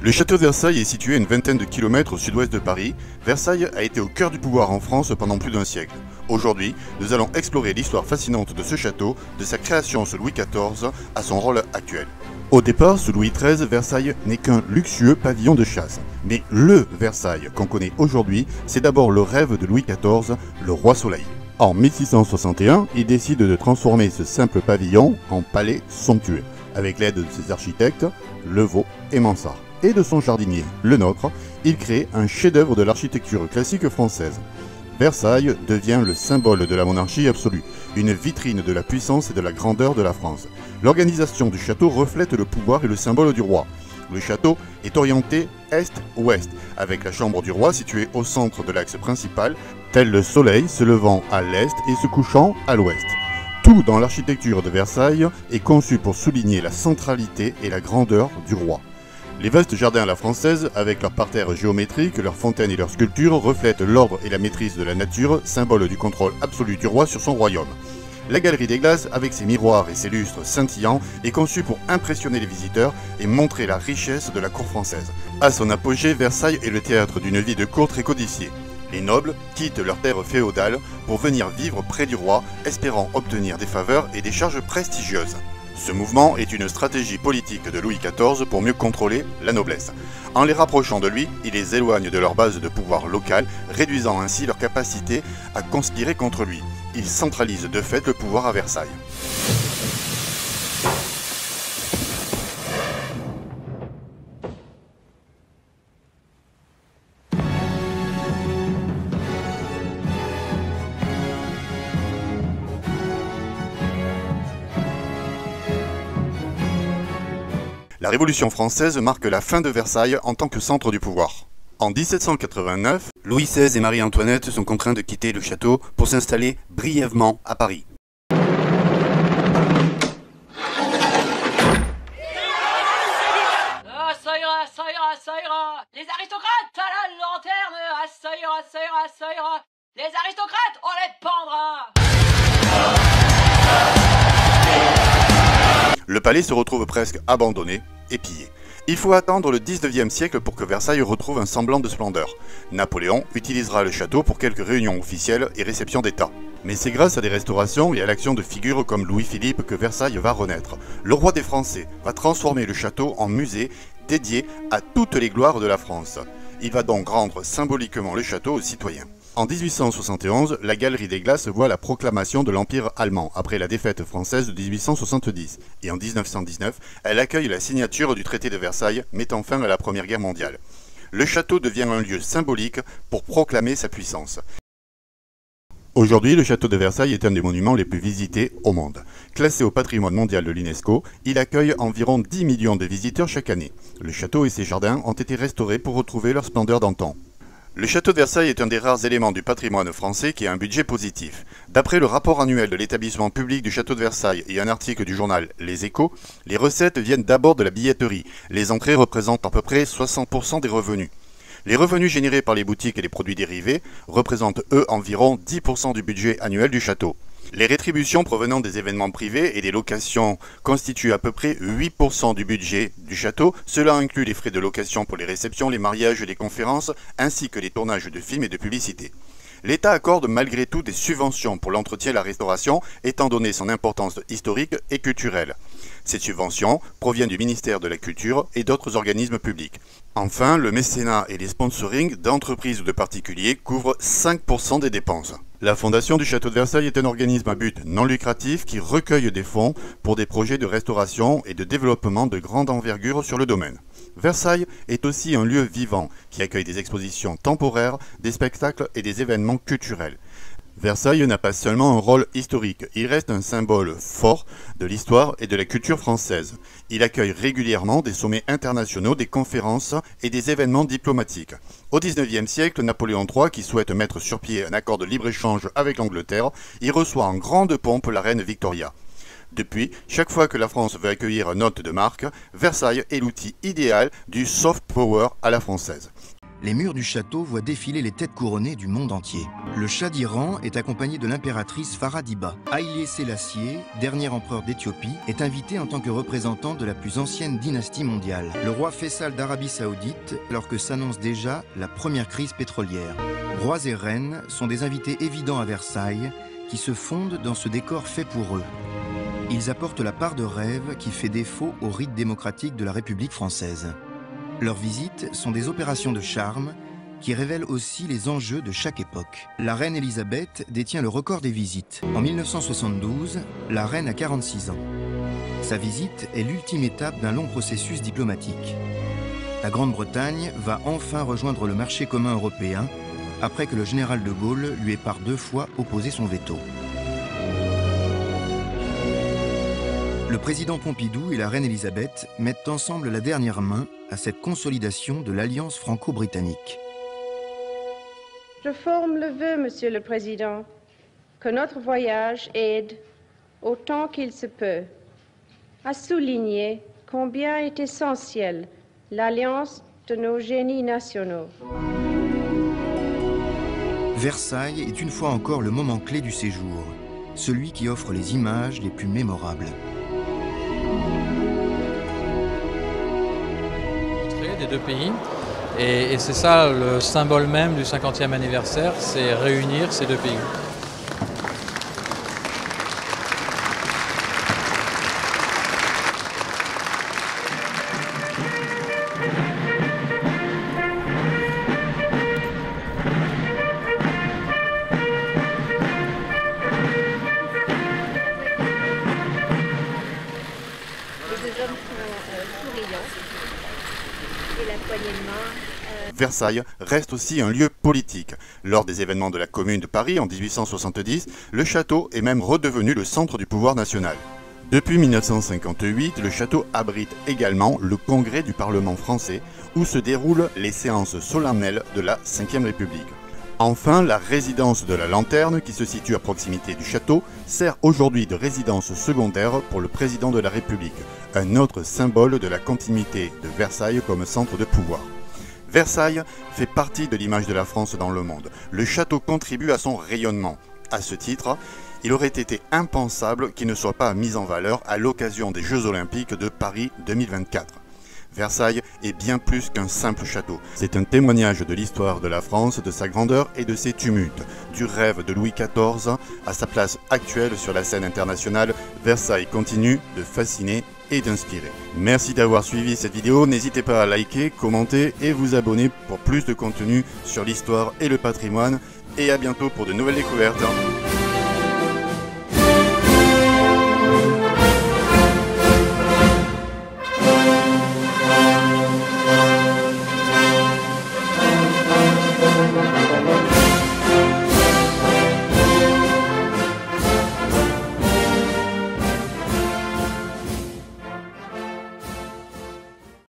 Le château de Versailles est situé à une vingtaine de kilomètres au sud-ouest de Paris. Versailles a été au cœur du pouvoir en France pendant plus d'un siècle. Aujourd'hui, nous allons explorer l'histoire fascinante de ce château, de sa création sous Louis XIV à son rôle actuel. Au départ, sous Louis XIII, Versailles n'est qu'un luxueux pavillon de chasse. Mais le Versailles qu'on connaît aujourd'hui, c'est d'abord le rêve de Louis XIV, le roi Soleil. En 1661, il décide de transformer ce simple pavillon en palais somptueux, avec l'aide de ses architectes, Levau et Mansart, et de son jardinier, le nôtre, il crée un chef-d'œuvre de l'architecture classique française. Versailles devient le symbole de la monarchie absolue, une vitrine de la puissance et de la grandeur de la France. L'organisation du château reflète le pouvoir et le symbole du roi. Le château est orienté est-ouest, avec la chambre du roi située au centre de l'axe principal, tel le soleil se levant à l'est et se couchant à l'ouest. Tout dans l'architecture de Versailles est conçu pour souligner la centralité et la grandeur du roi. Les vastes jardins à la française, avec leurs parterres géométriques, leurs fontaines et leurs sculptures, reflètent l'ordre et la maîtrise de la nature, symbole du contrôle absolu du roi sur son royaume. La galerie des glaces, avec ses miroirs et ses lustres scintillants, est conçue pour impressionner les visiteurs et montrer la richesse de la cour française. À son apogée, Versailles est le théâtre d'une vie de cour très codifiée. Les nobles quittent leur terre féodale pour venir vivre près du roi, espérant obtenir des faveurs et des charges prestigieuses. Ce mouvement est une stratégie politique de Louis XIV pour mieux contrôler la noblesse. En les rapprochant de lui, il les éloigne de leur base de pouvoir local, réduisant ainsi leur capacité à conspirer contre lui. Il centralise de fait le pouvoir à Versailles. La Révolution française marque la fin de Versailles en tant que centre du pouvoir. En 1789, Louis XVI et Marie-Antoinette sont contraints de quitter le château pour s'installer brièvement à Paris. Ah, ça ira, ça ira, ça ira. Les aristocrates à la lanterne. Ah, ça ira, ça ira, ça ira. Les aristocrates, on les pendra. Le palais se retrouve presque abandonné et pillé. Il faut attendre le 19e siècle pour que Versailles retrouve un semblant de splendeur. Napoléon utilisera le château pour quelques réunions officielles et réceptions d'État. Mais c'est grâce à des restaurations et à l'action de figures comme Louis-Philippe que Versailles va renaître. Le roi des Français va transformer le château en musée dédié à toutes les gloires de la France. Il va donc rendre symboliquement le château aux citoyens. En 1871, la Galerie des Glaces voit la proclamation de l'Empire allemand après la défaite française de 1870. Et en 1919, elle accueille la signature du traité de Versailles mettant fin à la Première Guerre mondiale. Le château devient un lieu symbolique pour proclamer sa puissance. Aujourd'hui, le château de Versailles est un des monuments les plus visités au monde. Classé au patrimoine mondial de l'UNESCO, il accueille environ 10 millions de visiteurs chaque année. Le château et ses jardins ont été restaurés pour retrouver leur splendeur d'antan. Le château de Versailles est un des rares éléments du patrimoine français qui a un budget positif. D'après le rapport annuel de l'établissement public du château de Versailles et un article du journal Les Échos, les recettes viennent d'abord de la billetterie. Les entrées représentent à peu près 60% des revenus. Les revenus générés par les boutiques et les produits dérivés représentent eux environ 10% du budget annuel du château. Les rétributions provenant des événements privés et des locations constituent à peu près 8% du budget du château. Cela inclut les frais de location pour les réceptions, les mariages, les conférences, ainsi que les tournages de films et de publicités. L'État accorde malgré tout des subventions pour l'entretien et la restauration, étant donné son importance historique et culturelle. Ces subventions proviennent du ministère de la Culture et d'autres organismes publics. Enfin, le mécénat et les sponsorings d'entreprises ou de particuliers couvrent 5% des dépenses. La Fondation du Château de Versailles est un organisme à but non lucratif qui recueille des fonds pour des projets de restauration et de développement de grande envergure sur le domaine. Versailles est aussi un lieu vivant qui accueille des expositions temporaires, des spectacles et des événements culturels. Versailles n'a pas seulement un rôle historique, il reste un symbole fort de l'histoire et de la culture française. Il accueille régulièrement des sommets internationaux, des conférences et des événements diplomatiques. Au XIXe siècle, Napoléon III, qui souhaite mettre sur pied un accord de libre-échange avec l'Angleterre, y reçoit en grande pompe la reine Victoria. Depuis, chaque fois que la France veut accueillir un hôte de marque, Versailles est l'outil idéal du soft power à la française. les murs du château voient défiler les têtes couronnées du monde entier. Le Shah d'Iran est accompagné de l'impératrice Farah-Diba. Haïlé Sélassié, dernier empereur d'Éthiopie, est invité en tant que représentant de la plus ancienne dynastie mondiale. Le roi Faisal d'Arabie Saoudite, alors que s'annonce déjà la première crise pétrolière. Rois et reines sont des invités évidents à Versailles, qui se fondent dans ce décor fait pour eux. Ils apportent la part de rêve qui fait défaut au rite démocratique de la République française. Leurs visites sont des opérations de charme qui révèlent aussi les enjeux de chaque époque. La reine Elisabeth détient le record des visites. En 1972, la reine a 46 ans. Sa visite est l'ultime étape d'un long processus diplomatique. La Grande-Bretagne va enfin rejoindre le marché commun européen après que le général de Gaulle lui ait par 2 fois opposé son veto. Le président Pompidou et la reine Elisabeth mettent ensemble la dernière main à cette consolidation de l'alliance franco-britannique. Je forme le vœu, Monsieur le Président, que notre voyage aide, autant qu'il se peut, à souligner combien est essentielle l'alliance de nos génies nationaux. Versailles est une fois encore le moment clé du séjour, celui qui offre les images les plus mémorables. Des deux pays et c'est ça le symbole même du 50e anniversaire, c'est réunir ces deux pays. Les deux hommes sont souriants. Versailles reste aussi un lieu politique. Lors des événements de la Commune de Paris en 1870, le château est même redevenu le centre du pouvoir national. Depuis 1958, le château abrite également le congrès du Parlement français où se déroulent les séances solennelles de la Ve République. Enfin, la résidence de la Lanterne, qui se situe à proximité du château, sert aujourd'hui de résidence secondaire pour le président de la République, un autre symbole de la continuité de Versailles comme centre de pouvoir. Versailles fait partie de l'image de la France dans le monde. Le château contribue à son rayonnement. À ce titre, il aurait été impensable qu'il ne soit pas mis en valeur à l'occasion des Jeux Olympiques de Paris 2024. Versailles est bien plus qu'un simple château. C'est un témoignage de l'histoire de la France, de sa grandeur et de ses tumultes. Du rêve de Louis XIV à sa place actuelle sur la scène internationale, Versailles continue de fasciner et d'inspirer. Merci d'avoir suivi cette vidéo, n'hésitez pas à liker, commenter et vous abonner pour plus de contenu sur l'histoire et le patrimoine. Et à bientôt pour de nouvelles découvertes.